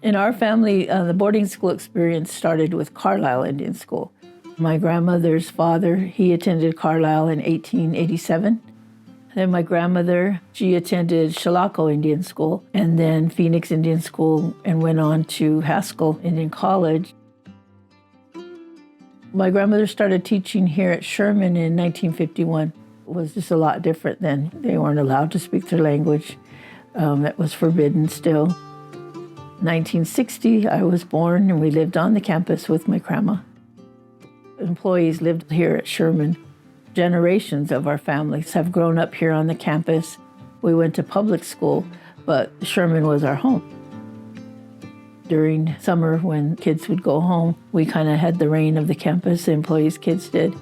In our family, the boarding school experience started with Carlisle Indian School. My grandmother's father, he attended Carlisle in 1887. Then my grandmother, she attended Chilocco Indian School and then Phoenix Indian School and went on to Haskell Indian College. My grandmother started teaching here at Sherman in 1951. It was just a lot different then. They weren't allowed to speak their language. That was forbidden still. 1960, I was born and we lived on the campus with my grandma. Employees lived here at Sherman. Generations of our families have grown up here on the campus. We went to public school, but Sherman was our home. During summer when kids would go home, we kind of had the reign of the campus, the employees' kids did.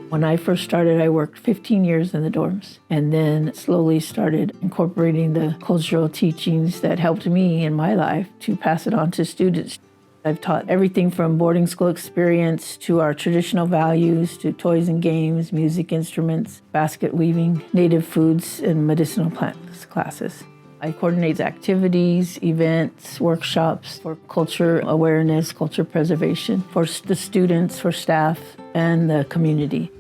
When I first started, I worked 15 years in the dorms and then slowly started incorporating the cultural teachings that helped me in my life to pass it on to students. I've taught everything from boarding school experience to our traditional values to toys and games, music instruments, basket weaving, native foods, and medicinal plants classes. I coordinate activities, events, workshops for culture awareness, culture preservation for the students, for staff, and the community.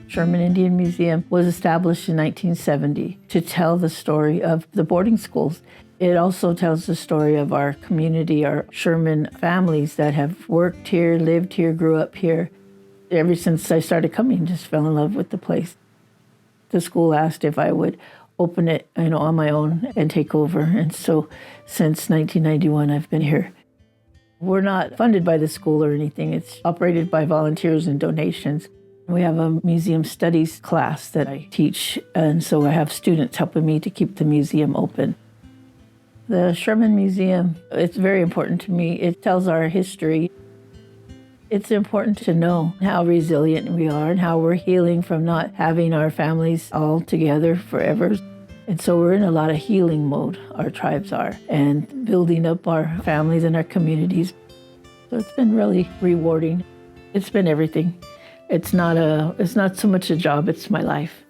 Sherman Indian Museum was established in 1970 to tell the story of the boarding schools. It also tells the story of our community, our Sherman families that have worked here, lived here, grew up here. Ever since I started coming, just fell in love with the place. The school asked if I would open it, on my own and take over. And so since 1991, I've been here. We're not funded by the school or anything. It's operated by volunteers and donations. We have a museum studies class that I teach, and so I have students helping me to keep the museum open. The Sherman Museum, it's very important to me. It tells our history. It's important to know how resilient we are and how we're healing from not having our families all together forever. And so we're in a lot of healing mode, our tribes are, and building up our families and our communities. So it's been really rewarding. It's been everything. It's not so much a job, it's my life.